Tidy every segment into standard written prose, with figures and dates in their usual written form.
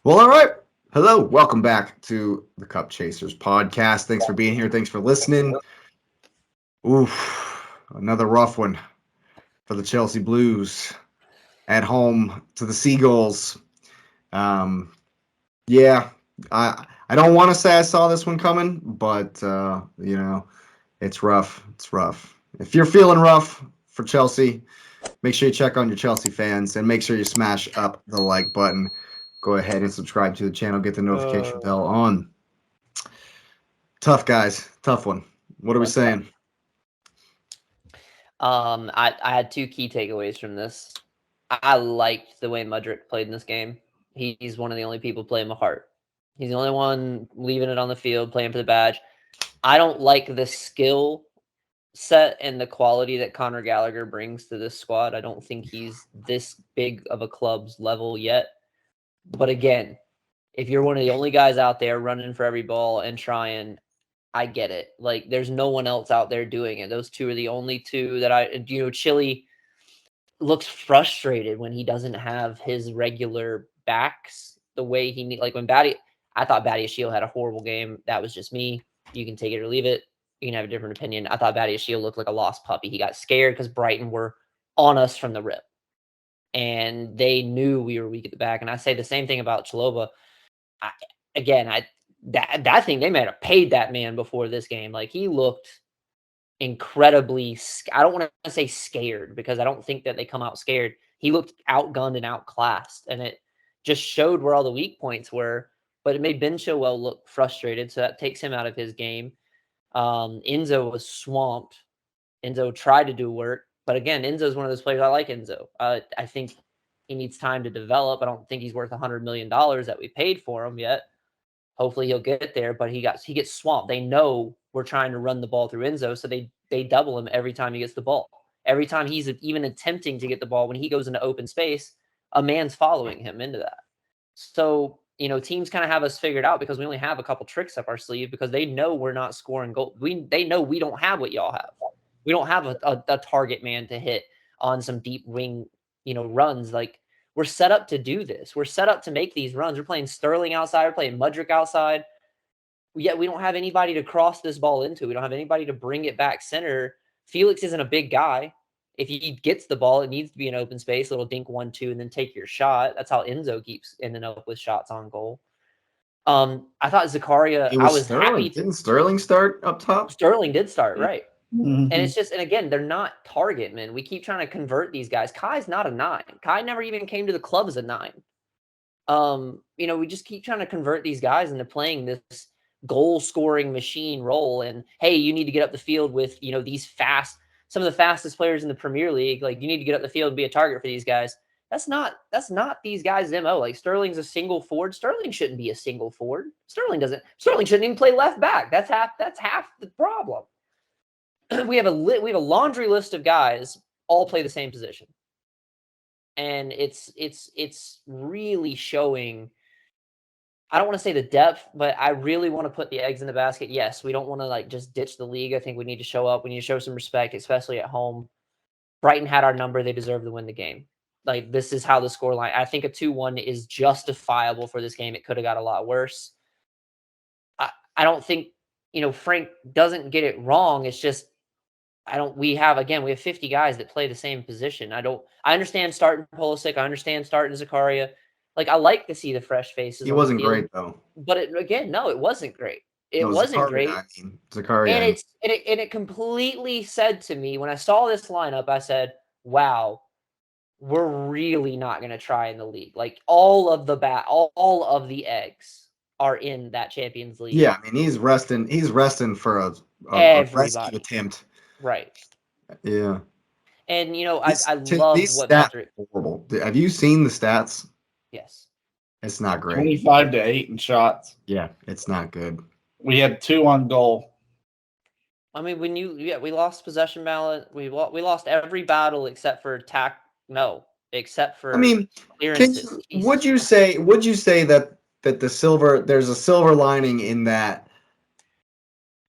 Well, all right. Hello. Welcome back to the Cup Chasers podcast. Thanks for being here. Thanks for listening. Oof. Another rough one for the Chelsea Blues at home to the Seagulls. Yeah, I don't want to say I saw this one coming, but it's rough. It's rough. If you're feeling rough for Chelsea, make sure you check on your Chelsea fans and make sure you smash up the like button. Go ahead and subscribe to the channel. Get the notification bell on. Tough, guys. Tough one. What are we saying? I had two key takeaways from this. I liked the way Madrid played in this game. He's one of the only people playing with heart. He's the only one leaving it on the field, playing for the badge. I don't like the skill set and the quality that Conor Gallagher brings to this squad. I don't think he's this big of a club's level yet. But again, if you're one of the only guys out there running for every ball and trying, I get it. Like, there's no one else out there doing it. Those two are the only two that Chile looks frustrated when he doesn't have his regular backs the way he need. Like when I thought Badiashile had a horrible game. That was just me. You can take it or leave it. You can have a different opinion. I thought Badiashile looked like a lost puppy. He got scared because Brighton were on us from the rip. And they knew we were weak at the back. And I say the same thing about Chalobah. That thing, they might have paid that man before this game. Like, he looked incredibly, I don't want to say scared, because I don't think that they come out scared. He looked outgunned and outclassed, and it just showed where all the weak points were. But it made Ben Chilwell look frustrated, so that takes him out of his game. Enzo was swamped. Enzo tried to do work, but again, Enzo's one of those players. I like Enzo. I think he needs time to develop. I don't think he's worth $100 million that we paid for him yet. Hopefully he'll get there, but he gets swamped. They know we're trying to run the ball through Enzo, so they double him every time he gets the ball. Every time he's even attempting to get the ball, when he goes into open space, a man's following him into that. So, teams kind of have us figured out because we only have a couple tricks up our sleeve, because they know we're not scoring goals. They know we don't have what y'all have. We don't have a target man to hit on some deep wing, runs. Like, we're set up to do this. We're set up to make these runs. We're playing Sterling outside. We're playing Mudryk outside. Yet we don't have anybody to cross this ball into. We don't have anybody to bring it back center. Felix isn't a big guy. If he gets the ball, it needs to be an open space, a little dink 1-2, and then take your shot. That's how Enzo keeps ending up with shots on goal. I thought Zakaria, I was Sterling. happy. Didn't Sterling start up top? Sterling did start, right. Mm-hmm. And it's just, and again, they're not target men. We keep trying to convert these guys. Kai's not a 9. Kai never even came to the club as a 9. We just keep trying to convert these guys into playing this goal scoring machine role. And hey, you need to get up the field with, some of the fastest players in the Premier League. Like, you need to get up the field and be a target for these guys. That's not these guys' MO. Like, Sterling's a single forward. Sterling shouldn't be a single forward. Sterling shouldn't even play left back. That's half the problem. We have a laundry list of guys all play the same position. And it's really showing. I don't want to say the depth, but I really want to put the eggs in the basket. Yes, we don't want to just ditch the league. I think we need to show up. We need to show some respect, especially at home. Brighton had our number. They deserve to win the game. Like, this is how the scoreline. I think a 2-1 is justifiable for this game. It could have got a lot worse. I don't think, Frank doesn't get it wrong. It's just, we have 50 guys that play the same position. I understand starting Pulisic. I understand starting Zakaria. Like, I like to see the fresh faces. He wasn't great, though. But it wasn't great. It wasn't great. Zakaria. And it completely said to me, when I saw this lineup, I said, wow, we're really not going to try in the league. Like, all of the eggs are in that Champions League. Yeah, I mean, he's resting for a rescue attempt. Right. Yeah. And, I love what Madrid. Horrible. Have you seen the stats? Yes. It's not great. 25-8 in shots. Yeah, it's not good. We had 2 on goal. I mean, we lost possession balance. We lost every battle except for attack. No, except for. I mean, clearances. Would you say that there's a silver lining in that?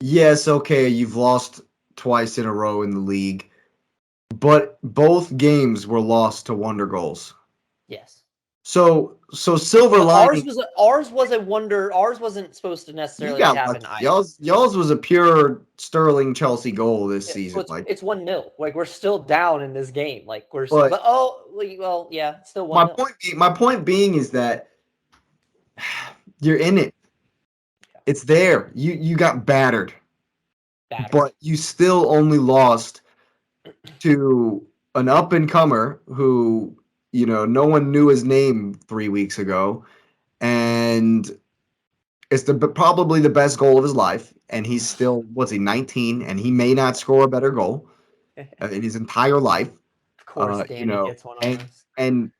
Yes, okay, you've lost twice in a row in the league, but both games were lost to wonder goals. Yes. So silver lining. Ours was a wonder. Ours wasn't supposed to You necessarily got happen. lucky. Y'all's was a pure Sterling Chelsea goal this season. So it's 1-0. Like we're still down in this game. Like But well, yeah, it's still 1-0. my point being is that you're in it. It's there. You got battered. But you still only lost to an up and comer who, no one knew his name 3 weeks ago, and it's probably the best goal of his life. And he's still, what's he, 19, and he may not score a better goal in his entire life. Of course, Danny gets one on us. And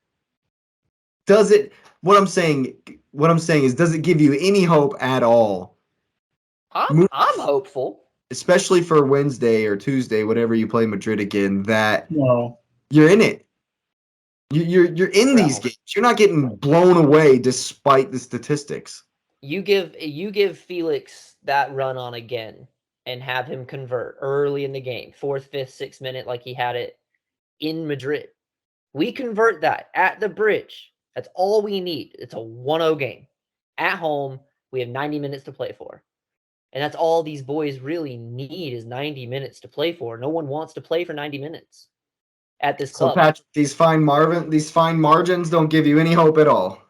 does it? What I'm saying is, does it give you any hope at all? I'm hopeful. Especially for Wednesday or Tuesday, whenever you play Madrid again, that No. you're in it. You're in these games. You're not getting blown away despite the statistics. You give Felix that run on again and have him convert early in the game, 4th, 5th, 6th minute, like he had it in Madrid. We convert that at the bridge. That's all we need. It's a 1-0 game. At home, we have 90 minutes to play for. And that's all these boys really need is 90 minutes to play for. No one wants to play for 90 minutes at this club. So Patrick, these fine margins don't give you any hope at all.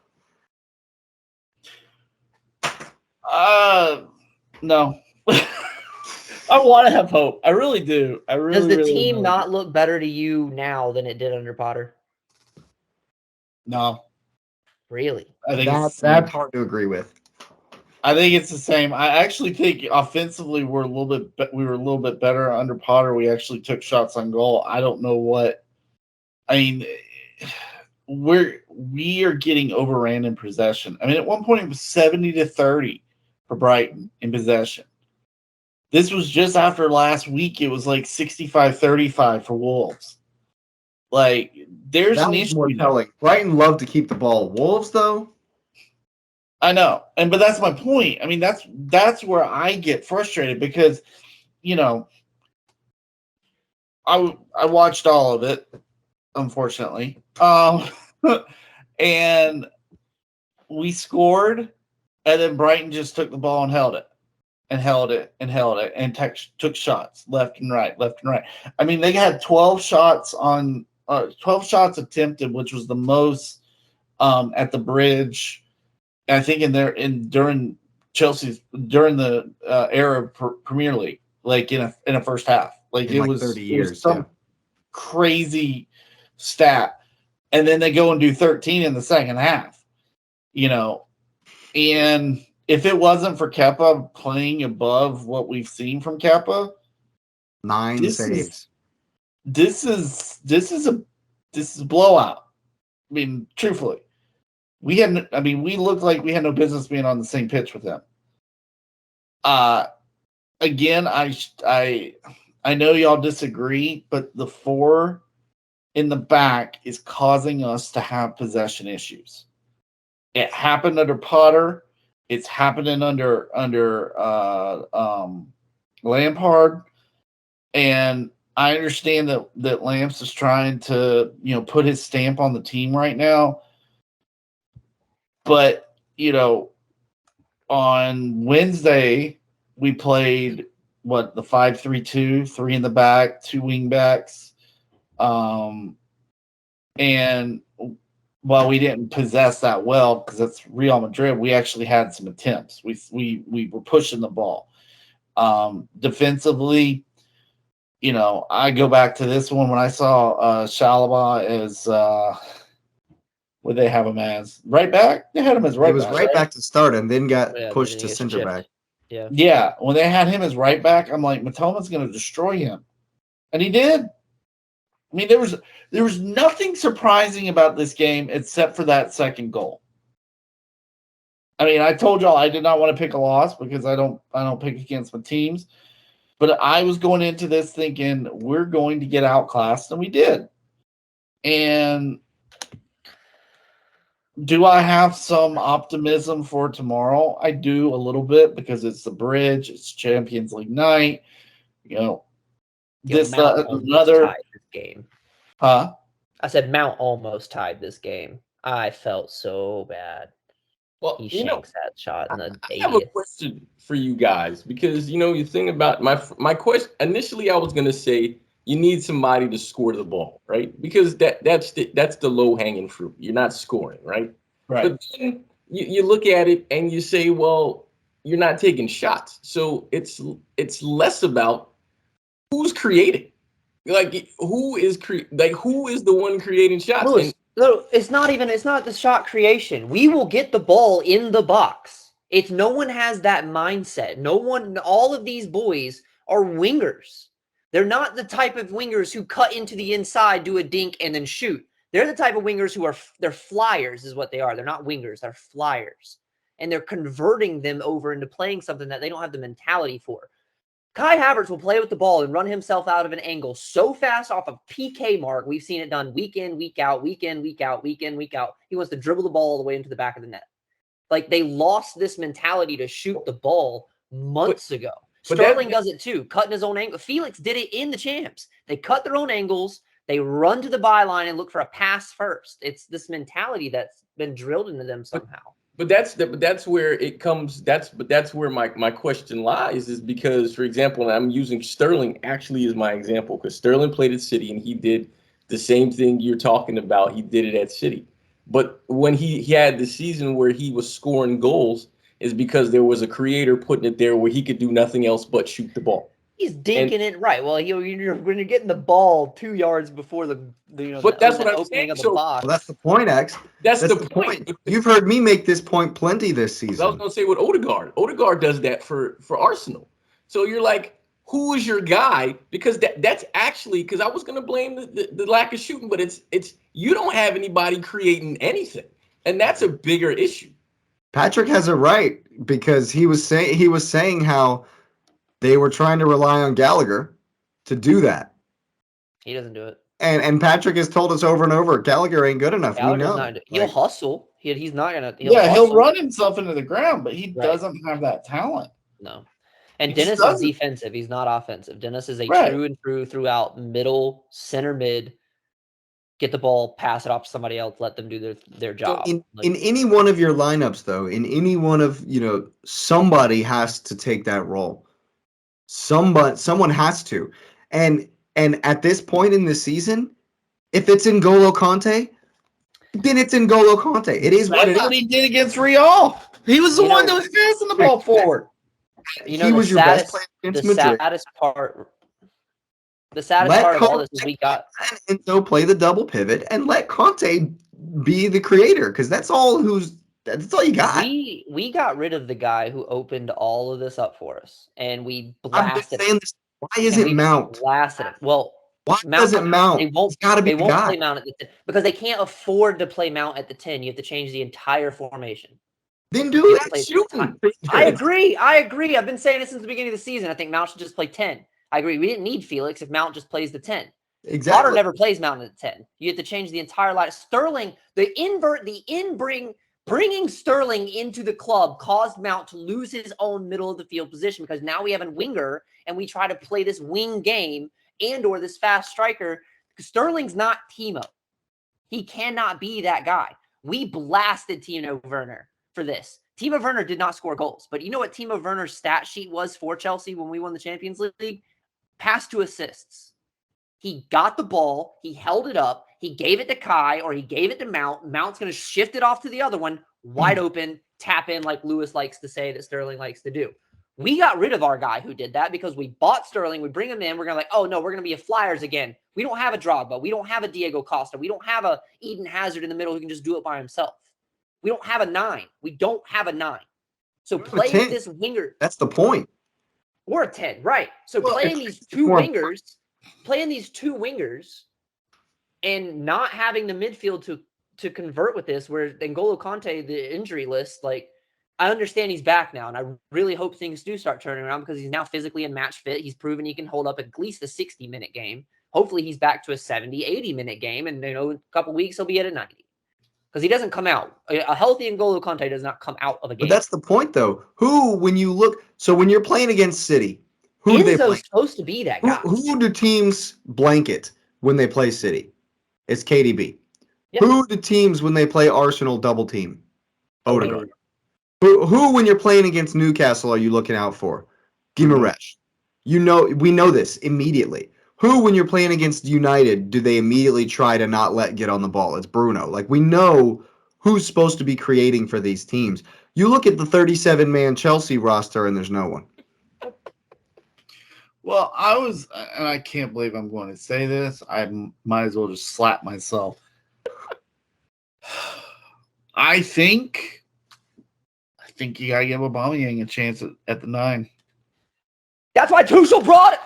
No. I want to have hope. I really do. Does the team not look better to you now than it did under Potter? No. Really? I think that's hard to agree with. I think it's the same. I actually think offensively we were a little bit better under Potter. We actually took shots on goal. I don't know what. I mean, we are getting overran in possession. I mean, at one point it was 70-30 for Brighton in possession. This was just after last week. It was like 65-35 for Wolves. Like, there's an issue. More telling. Brighton love to keep the ball. Wolves, though. I know, but that's my point. I mean, that's where I get frustrated because, I watched all of it, unfortunately, and we scored, and then Brighton just took the ball and held it, and took shots left and right. I mean, they had 12 shots 12 shots attempted, which was the most at the bridge. I think during Chelsea's during the era of Premier League, like in a first half, like it was 30 years, it was some crazy stat, and then they go and do 13 in the second half, and if it wasn't for Kepa playing above what we've seen from Kepa, 9 saves. This is a blowout. I mean, truthfully. We looked like we had no business being on the same pitch with them. Again, I know y'all disagree, but the 4 in the back is causing us to have possession issues. It happened under Potter. It's happening under Lampard, and I understand that Lamps is trying to put his stamp on the team right now. But, on Wednesday, we played, the 5-3-2, 3 in the back, 2 wing backs. And while we didn't possess that well, because that's Real Madrid, we actually had some attempts. We were pushing the ball. Defensively, I go back to this one when I saw Shalaba as what they have him as? Right back? They had him as right back. It was right back to start and then got pushed to center back. Yeah. Yeah. When they had him as right back, I'm like, Matoma's going to destroy him. And he did. I mean, there was nothing surprising about this game except for that second goal. I mean, I told y'all I did not want to pick a loss because I don't pick against my teams. But I was going into this thinking we're going to get outclassed, and we did. And do I have some optimism for tomorrow? I do a little bit because it's the bridge. It's Champions League night. This another tied this game. Huh? I said Mount almost tied this game. I felt so bad. Well, He shanks that shot in the I have a 80th. question for you guys because you think about my question. Initially, I was gonna say you need somebody to score the ball, right? Because that's the low hanging fruit. You're not scoring, right? Right. But then you look at it and you say, well, you're not taking shots, so it's less about who's creating, like who is the one creating shots, Lewis, no, it's not the shot creation. We will get the ball in the box. It's no one has that mindset. All of these boys are wingers. They're not the type of wingers who cut into the inside, do a dink, and then shoot. They're the type of wingers they're flyers is what they are. They're not wingers, they're flyers. And they're converting them over into playing something that they don't have the mentality for. Kai Havertz will play with the ball and run himself out of an angle so fast off a PK mark. We've seen it done week in, week out, week in, week out, week in, week out. He wants to dribble the ball all the way into the back of the net. Like, they lost this mentality to shoot the ball months ago. Sterling does it too, cutting his own angle. Felix did it in the champs. They cut their own angles. They run to the byline and look for a pass first. It's this mentality that's been drilled into them somehow. But that's where it comes. That's where my question lies, is because, for example, and I'm using Sterling actually as my example, because Sterling played at City and he did the same thing you're talking about. He did it at City, but when he had the season where he was scoring goals, is because there was a creator putting it there where he could do nothing else but shoot the ball. He's dinking it right. Well, when you're getting the ball 2 yards before the that's what I'm opening saying. of the box. Well, that's the point, X. That's the point. You've heard me make this point plenty this season. I was going to say with Odegaard. Odegaard does that for Arsenal. So you're like, who is your guy? Because that's actually, because I was going to blame the lack of shooting, but it's you don't have anybody creating anything, and that's a bigger issue. Patrick has it right, because he was saying how they were trying to rely on Gallagher to do that. He doesn't do it. And Patrick has told us over and over, Gallagher ain't good enough. Gallagher's we know. He'll hustle. He's not gonna. He'll run himself into the ground, but he doesn't have that talent. No. And Dennis is defensive. He's not offensive. Dennis is a true and true throughout middle, center mid. Get the ball, pass it off to somebody else, let them do their job. So in any one of your lineups, though, in any one of, somebody has to take that role. Someone has to. And at this point in the season, if it's N'Golo Kanté, then it's N'Golo Kanté. It is what it is. That's what he did against Real. He was the one that was passing the ball forward. He was your best player against Madrid. The saddest part of all this is we got Enzo play the double pivot and let Kanté be the creator, because that's all you got. We got rid of the guy who opened all of this up for us, and we blasted him. Why isn't Mount? Blasted him. Well, why doesn't Mount? They won't guy. play Mount at the 10 because they can't afford to play Mount at the 10. You have to change the entire formation. Then do it. I agree. I've been saying this since the beginning of the season. I think Mount should just play 10. I agree. We didn't need Felix if Mount just plays the 10. Exactly. Potter never plays Mount at the 10. You have to change the entire line. Sterling, bringing Sterling into the club caused Mount to lose his own middle of the field position, because now we have a winger and we try to play this wing game or this fast striker. Sterling's not Timo. He cannot be that guy. We blasted Timo Werner for this. Timo Werner did not score goals, but you know what Timo Werner's stat sheet was for Chelsea when we won the Champions League? Pass to assists. He got the ball, he held it up, he gave it to Kai, or he gave it to Mount. Mount's going to shift it off to the other one, wide open, tap in, like Lewis likes to say that Sterling likes to do. We got rid of our guy who did that because we bought Sterling. We bring him in. We're going to we're going to be a Flyers again. We don't have a Drogba. We don't have a Diego Costa. We don't have a Eden Hazard in the middle who can just do it by himself. We don't have a 9. We don't have a 9. So play this winger. That's the point. Or a 10, right. So playing these two wingers and not having the midfield to convert with this, where N'Golo Kanté, the injury list, I understand he's back now, and I really hope things do start turning around because he's now physically and match fit. He's proven he can hold up at least a 60-minute game. Hopefully he's back to a 70, 80-minute game, and in a couple weeks he'll be at a 90. Because he doesn't come out. A healthy N'Golo Kanté does not come out of a game. But that's the point, though. When you're playing against City, who do they play? Supposed to be that guy. Who do teams blanket when they play City? It's KDB. Yeah. Who do teams when they play Arsenal double team? Odegaard. Odegaard. Who when you're playing against Newcastle are you looking out for? Guimaraes. We know this immediately. Who when you're playing against United do they immediately try to not let get on the ball? It's Bruno. Like we know who's supposed to be creating for these teams. You look at the 37-man Chelsea roster and there's no one. Well, and I can't believe I'm going to say this. I might as well just slap myself. I think you gotta give Aubameyang a chance at the 9. That's why Tuchel brought it.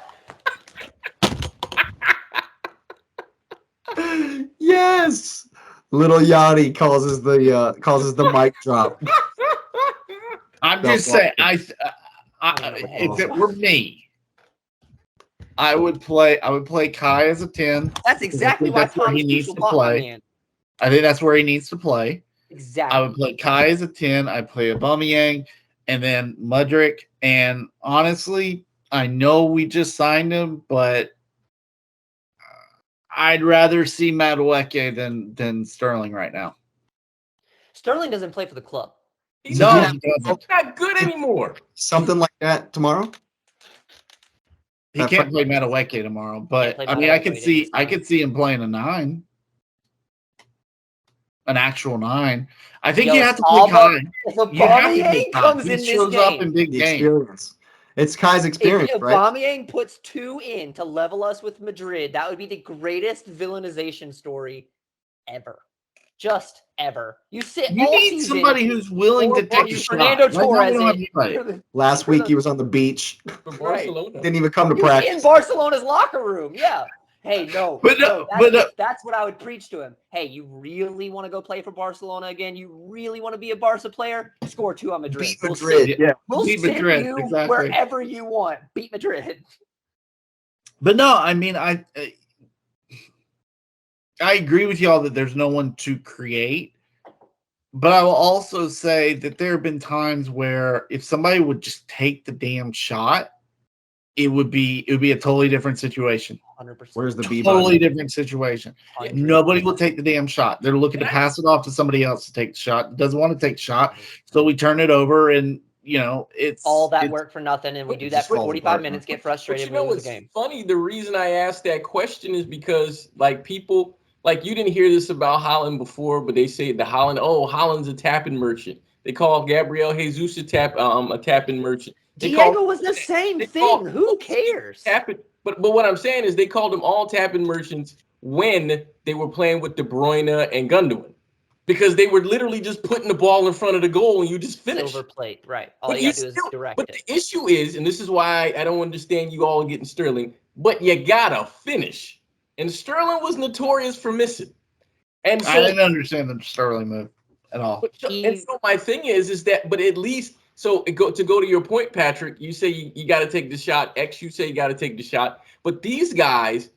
Yes. Little Yachty causes the mic drop. I'm just saying. If it were me, I would play Kai as a 10. That's exactly why that's where he needs Tuchel to bought my play. man. I think that's where he needs to play. Exactly. I would play Kai as a 10. I'd play Aubameyang and then Mudryk. And honestly, I know we just signed him, but I'd rather see Madueke than Sterling right now. Sterling doesn't play for the club. He's No, not, he doesn't. not good anymore. Something like that tomorrow. He can't play Madueke tomorrow, but play I mean, I Madueke could see him playing a 9, an actual 9. I think you have to play Kai. If You have to play Aubameyang Kai. comes He in this shows up in game, big The games. experience. It's Kai's experience, if right? Aubameyang puts 2 in to level us with Madrid, that would be the greatest villainization story ever. Just ever. You need season, somebody who's willing to take a shot. Fernando Right now, we Torres don't have in. anybody. Last week he was on the beach. For Right. Barcelona. Didn't even come to He was in practice. Barcelona's locker room. Yeah. Hey, that's what I would preach to him. Hey, you really want to go play for Barcelona again? You really want to be a Barca player? Score 2 on Madrid. Beat Madrid. Yeah. We'll Beat sit Madrid, you exactly. wherever you want. Beat Madrid. But no, I mean, I agree with y'all that there's no one to create. But I will also say that there have been times where if somebody would just take the damn shot, it would be a totally different situation. 100%. Where's the B Totally button? different situation. 100%. Nobody will take the damn shot. They're looking to pass it off to somebody else to take the shot. Doesn't want to take the shot, so we turn it over, and it's all that work for nothing, and we do that for falls 45 apart. minutes, get But frustrated, you know lose what's the game. funny? The reason I asked that question is because people you didn't hear this about Holland before, but they say Holland's a tapping merchant. They call Gabriel Jesus a tapping merchant. Diego was the same thing. Who cares? Tapping, but what I'm saying is they called them all tapping merchants when they were playing with De Bruyne and Gundogan, because they were literally just putting the ball in front of the goal and you just finish. Silver plate, right? All you gotta do is direct But it. the issue is, and this is why I don't understand you all getting Sterling, but you gotta finish. And Sterling was notorious for missing. And so I didn't understand the Sterling move at all. and so my thing is that, but at least, to go to your point, Patrick, you say you got to take the shot. X, you say you got to take the shot. But these guys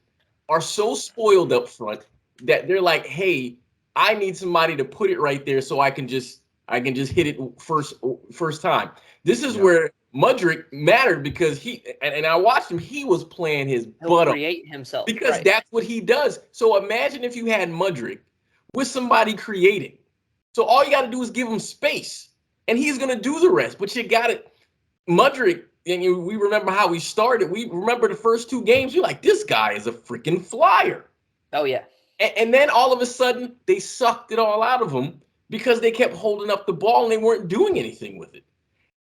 are so spoiled up front that they're like, hey, I need somebody to put it right there so I can just hit it first time. This is where Mudryk mattered, because and I watched him. He was playing his butt off Create himself, because right. that's what he does. So imagine if you had Mudryk with somebody creating. So all you got to do is give him space, and he's going to do the rest. But you got it. Mudryk, and we remember how we started. We remember the first 2 games. You're like, this guy is a freaking flyer. Oh, yeah. And then all of a sudden, they sucked it all out of him because they kept holding up the ball and they weren't doing anything with it.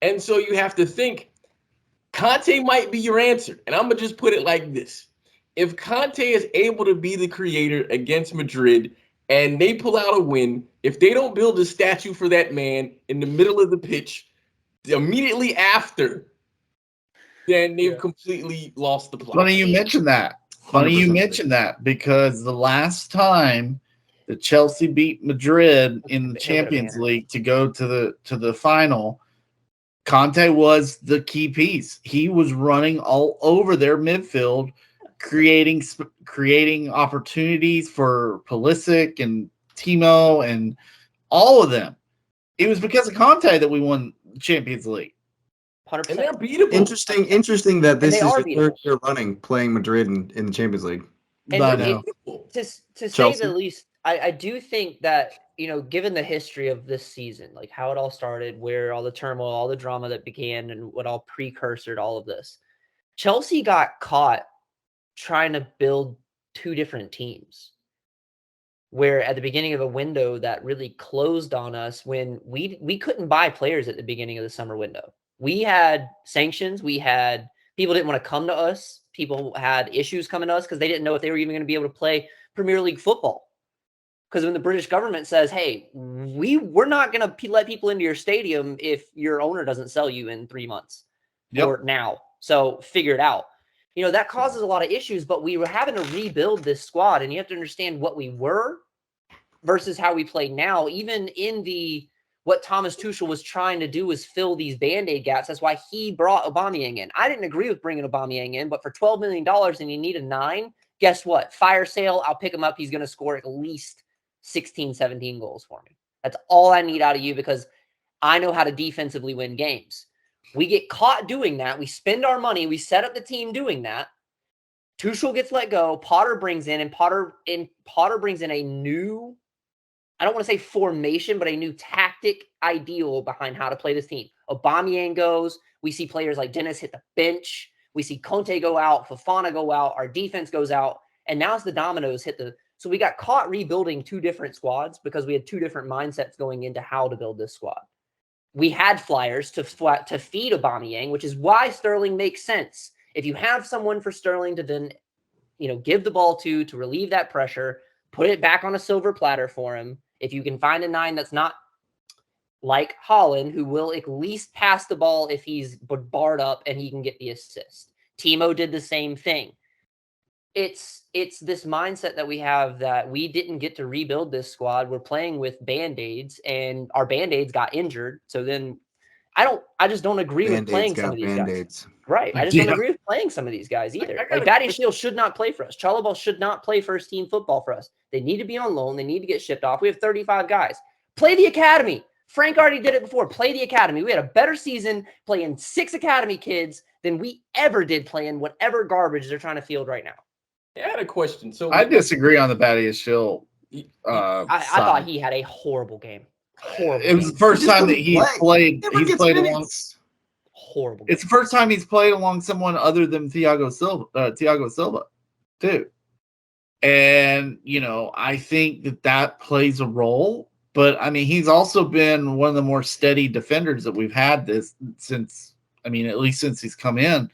And so you have to think, Conte might be your answer. And I'm going to just put it like this. If Conte is able to be the creator against Madrid and they pull out a win, if they don't build a statue for that man in the middle of the pitch immediately after, then they've completely lost the plot. Funny you mentioned that. Because the last time the Chelsea beat Madrid in the Champions League to go to the final, Conte was the key piece. He was running all over their midfield, creating opportunities for Pulisic and Timo and all of them. It was because of Conte that we won the Champions League. 100%. And they're beatable. Interesting that this is your beatable. third year running playing Madrid in the Champions League. And I know. to say the least, I do think that, given the history of this season, like how it all started, where all the turmoil, all the drama that began, and what all precursored all of this, Chelsea got caught trying to build two different teams. Where at the beginning of a window that really closed on us when we couldn't buy players at the beginning of the summer window. We had sanctions. We had people didn't want to come to us. People had issues coming to us because they didn't know if they were even going to be able to play Premier League football. Because when the British government says, hey, we're not going to let people into your stadium if your owner doesn't sell you in 3 months or now. So figure it out. That causes a lot of issues, but we were having to rebuild this squad, and you have to understand what we were versus how we play now. Even in what Thomas Tuchel was trying to do was fill these Band-Aid gaps. That's why he brought Aubameyang in. I didn't agree with bringing Aubameyang in, but for $12 million and you need a 9, guess what? Fire sale, I'll pick him up. He's going to score at least 16, 17 goals for me. That's all I need out of you because I know how to defensively win games. We get caught doing that. We spend our money. We set up the team doing that. Tuchel gets let go. Potter brings in, and Potter brings in a new, I don't want to say formation, but a new tactic ideal behind how to play this team. Aubameyang goes. We see players like Dennis hit the bench. We see Conte go out. Fofana go out. Our defense goes out. And now it's the dominoes hit the. So we got caught rebuilding two different squads because we had two different mindsets going into how to build this squad. We had flyers to feed Aubameyang, which is why Sterling makes sense. If you have someone for Sterling to then, give the ball to relieve that pressure, put it back on a silver platter for him. If you can find a 9 that's not like Haaland, who will at least pass the ball if he's barred up and he can get the assist. Timo did the same thing. It's this mindset that we have that we didn't get to rebuild this squad. We're playing with Band-Aids and our Band-Aids got injured. So then I just don't agree with playing some of these guys. Right. I just don't agree with playing some of these guys either. Like Badiashile should not play for us. Chalobah should not play first team football for us. They need to be on loan. They need to get shipped off. We have 35 guys. Play the academy. Frank already did it before. Play the academy. We had a better season playing 6 academy kids than we ever did playing whatever garbage they're trying to field right now. I had a question. So I disagree on the Badiashile. I thought he had a horrible game. Horrible. It was the first time that he's played. He's played along. Horrible. It's the first time he's played along someone other than Thiago Silva, too. And I think that plays a role. But I mean, he's also been one of the more steady defenders that we've had since at least since he's come in.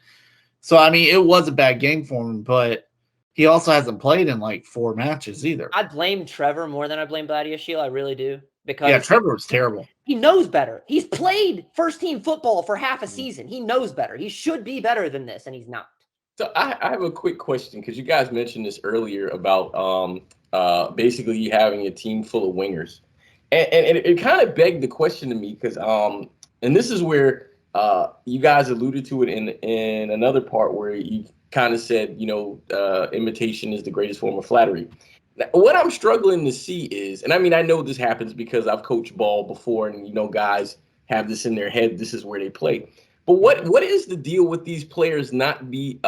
So I mean, it was a bad game for him, but he also hasn't played in like 4 matches either. I blame Trevor more than I blame Badiashile. I really do. Because Trevor was terrible. He knows better. He's played first team football for half a season. He knows better. He should be better than this, and he's not. So I have a quick question because you guys mentioned this earlier about basically you having a team full of wingers. And it kind of begged the question to me because and this is where you guys alluded to it in another part where you kind of said, imitation is the greatest form of flattery. Now, what I'm struggling to see is, and I mean, I know this happens because I've coached ball before and, guys have this in their head. This is where they play. But what is the deal with these players I'm not going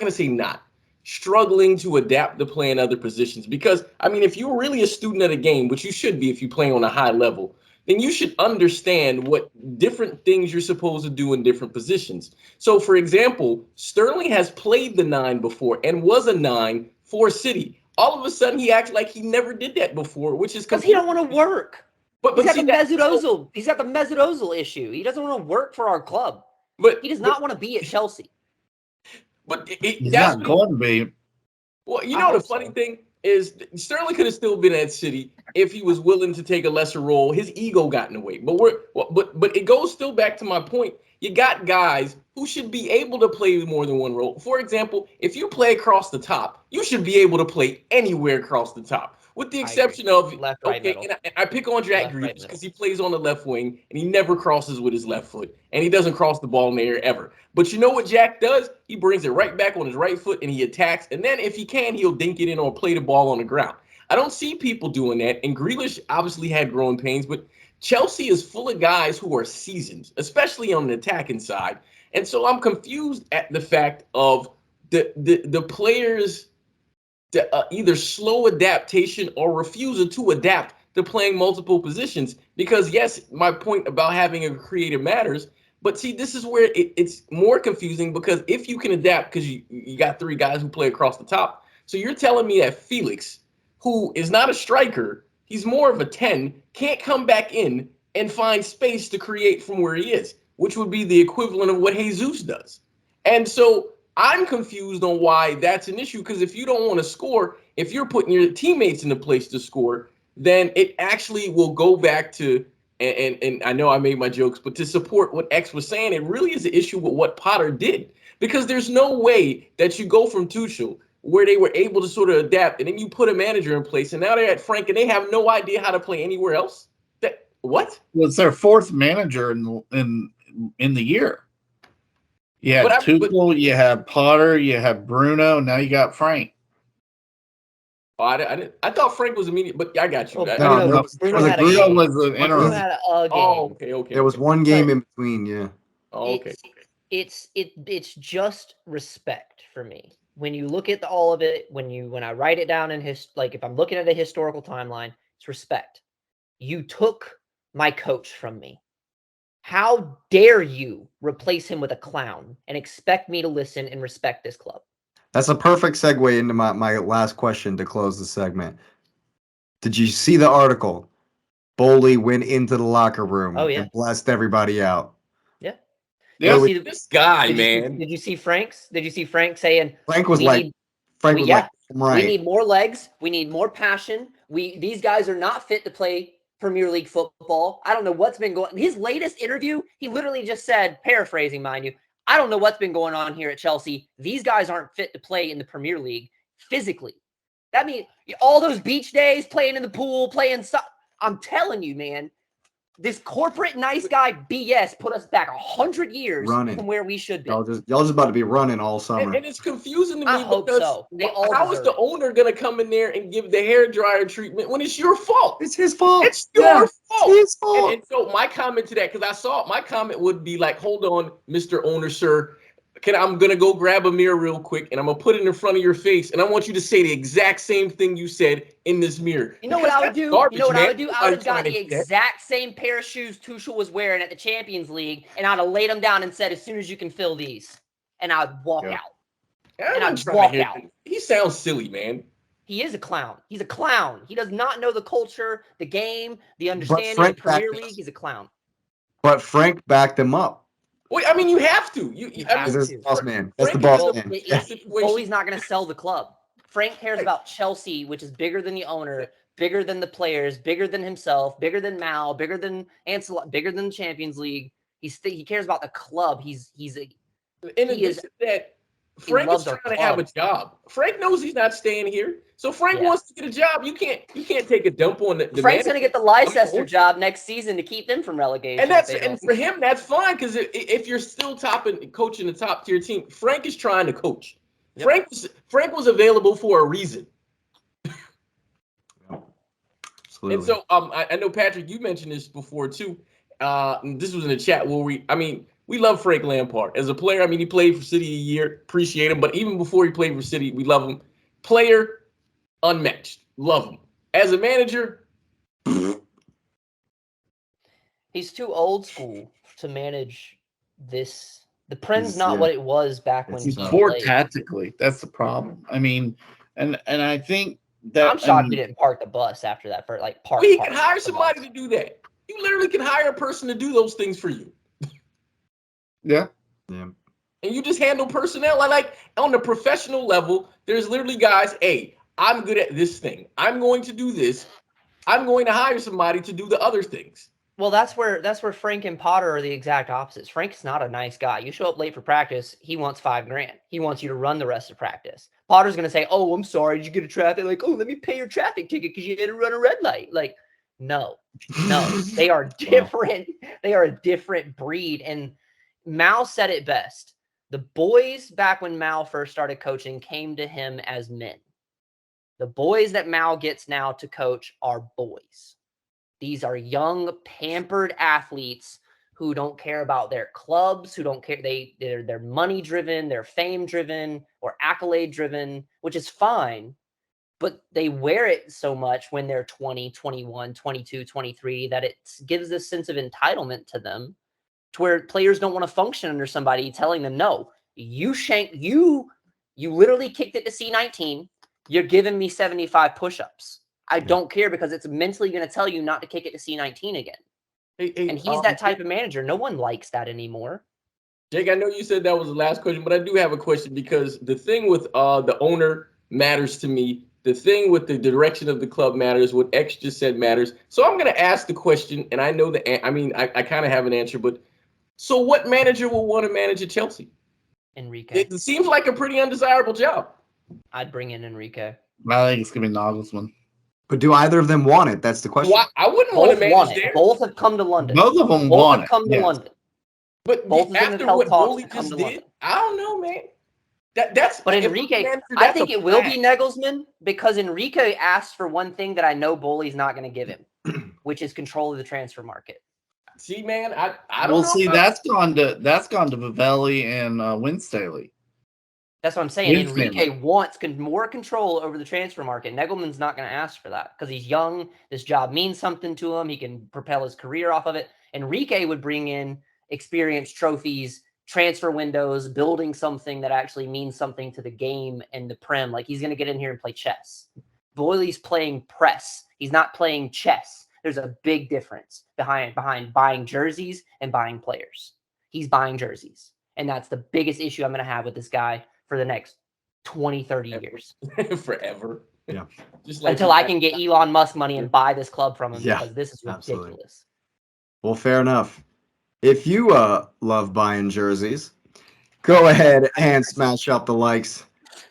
to say not, struggling to adapt to play in other positions? Because, I mean, if you're really a student of the game, which you should be if you play on a high level, then you should understand what different things you're supposed to do in different positions. So, for example, Sterling has played the 9 before and was a 9 for City. All of a sudden, he acts like he never did that before, which is because he don't want to work. But he's got the Mesut Ozil. He's got the Mesut Ozil issue. He doesn't want to work for our club. But he does not want to be at Chelsea. But he's not going to be. Well, the funny thing is, Sterling could have still been at City if he was willing to take a lesser role. His ego got in the way. But it goes still back to my point. You got guys who should be able to play more than one role. For example, if you play across the top, you should be able to play anywhere across the top, with the exception of left, right, middle. And I pick on Jack Greaves because he plays on the left wing and he never crosses with his left foot and he doesn't cross the ball in the air ever. But you know what Jack does? He brings it right back on his right foot and he attacks. And then if he can, he'll dink it in or play the ball on the ground. I don't see people doing that. And Grealish obviously had growing pains, but Chelsea is full of guys who are seasoned, especially on the attacking side. And so I'm confused at the fact of the players either slow adaptation or refusal to adapt to playing multiple positions. Because yes, my point about having a creative matters, but see, this is where it's more confusing, because if you can adapt, because you got 3 guys who play across the top, so you're telling me that Felix, who is not a striker, he's more of a 10, can't come back in and find space to create from where he is, which would be the equivalent of what Jesus does. And so I'm confused on why that's an issue, because if you don't want to score, if you're putting your teammates in a place to score, then it actually will go back to, and I know I made my jokes, but to support what X was saying, it really is an issue with what Potter did, because there's no way that you go from Tuchel, where they were able to sort of adapt, and then you put a manager in place, and now they're at Frank, and they have no idea how to play anywhere else. What? Well, it's their 4th manager in the year. You had Tuchel, you have Potter, you have Bruno, now you got Frank. I thought Frank was immediate, but I got you. Bruno had a game. Bruno had a game. Oh, okay. There was one game in between, yeah. Oh, okay. It's just respect for me. When you look at all of it, when I write it down in if I'm looking at a historical timeline, it's respect. You took my coach from me. How dare you replace him with a clown and expect me to listen and respect this club? That's a perfect segue into my last question to close the segment. Did you see the article? Boehly went into the locker room and blessed everybody out. Yeah. Yeah. This guy, man. Did you see Frank's? Did you see Frank saying Frank was like, right. We need more legs. We need more passion. These guys are not fit to play Premier League football. I don't know what's been going on. His latest interview, he literally just said, paraphrasing, mind you, I don't know what's been going on here at Chelsea. These guys aren't fit to play in the Premier League physically. That means all those beach days, playing in the pool, I'm telling you, man, this corporate nice guy BS put us back 100 years from where we should be. Y'all just about to be running all summer. And it's confusing to me. I hope so. How is the owner going to come in there and give the hairdryer treatment when it's your fault? It's his fault. It's your fault. It's his fault. And so my comment to that, because I saw it, my comment would be like, hold on, Mr. Owner, sir. I'm going to go grab a mirror real quick, and I'm going to put it in front of your face, and I want you to say the exact same thing you said in this mirror. You know what I would do? I would have got the exact same pair of shoes Tuchel was wearing at the Champions League, and I'd have laid them down and said, as soon as you can fill these, and I'd walk out. He sounds silly, man. He is a clown. He's a clown. He does not know the culture, the game, the understanding of the Premier League. He's a clown. But Frank backed him up. Well, I mean, you have to. That's the boss man. That's the boss man. Boehly's not going to sell the club. Frank cares about Chelsea, which is bigger than the owner, bigger than the players, bigger than himself, bigger than Mal, bigger than Ancelotti, bigger than the Champions League. He cares about the club. Frank is trying to have a job. Frank knows he's not staying here, so Frank wants to get a job. You can't take a dump on the Frank's going to get the Leicester job next season to keep them from relegation. And for him, that's fine, because if you're still coaching the top tier team, Frank is trying to coach. Yep. Frank was available for a reason. Absolutely. And so I know, Patrick, you mentioned this before too. This was in the chat where we love Frank Lampard as a player. I mean, he played for City a year, appreciate him. But even before he played for City, we love him. Player, unmatched, love him. As a manager, he's too old school to manage this. The Prem's not what it was back when he's poor tactically. That's the problem. I mean, and I think that I'm shocked he didn't park the bus after that. He can hire somebody to do that. You literally can hire a person to do those things for you. Yeah. And you just handle personnel. Like on the professional level, there's literally guys, hey, I'm good at this thing. I'm going to do this. I'm going to hire somebody to do the other things. Well, that's where Frank and Potter are the exact opposites. Frank's not a nice guy. You show up late for practice, he wants $5,000. He wants you to run the rest of practice. Potter's going to say, oh, I'm sorry, did you get a traffic? Like, oh, let me pay your traffic ticket because you had to run a red light. Like, no, they are different. They are a different breed. And Mal said it best. The boys back when Mal first started coaching came to him as men. The boys that Mal gets now to coach are boys. These are young, pampered athletes who don't care about their clubs, who don't care. They're money driven, they're fame driven, or accolade driven, which is fine. but they wear it so much when they're 20, 21, 22, 23 that it gives this sense of entitlement to them to where players don't want to function under somebody telling them, no, you literally kicked it to C19. You're giving me 75 push-ups. I don't care because it's mentally going to tell you not to kick it to C19 again. And he's that type of manager. No one likes that anymore. Jake, I know you said that was the last question, but I do have a question because the thing with the owner matters to me. The thing with the direction of the club matters. What X just said matters. So I'm going to ask the question, and I know I kind of have an answer, but so what manager will want to manage at Chelsea? Enrique. It seems like a pretty undesirable job. I'd bring in Enrique. I think it's going to be Nagelsmann. But do either of them want it? That's the question. Well, I wouldn't want to Both want manage it. there. Both have come to London. Both of them Both want have it. come to Yes. London. But Both of them have after held what talks Boehly to come just to did, London. I don't know, man. That's But if Enrique, manager, I that's think a it will be fact. Nagelsmann because Enrique asked for one thing that I know Boehly's not going to give him, which is control of the transfer market. See, man, I don't Well, know. see, that's gone to Boehly and Winstaley. That's what I'm saying. Winston. Enrique wants more control over the transfer market. Nagelman's not going to ask for that because he's young. This job means something to him. He can propel his career off of it. Enrique would bring in experience, trophies, transfer windows, building something that actually means something to the game and the Prem. Like he's going to get in here and play chess. Boehly's playing press. He's not playing chess. There's a big difference behind buying jerseys and buying players. He's buying jerseys. And that's the biggest issue I'm going to have with this guy for the next 20, 30 years. Forever. Yeah. Just like Until I can get Elon Musk money and buy this club from him Yeah, because this is ridiculous. absolutely. Well, fair enough. If you love buying jerseys, go ahead and smash up the likes,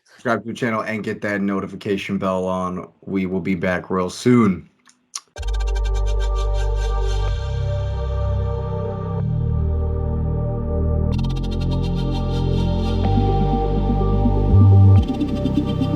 subscribe to the channel, and get that notification bell on. We will be back real soon.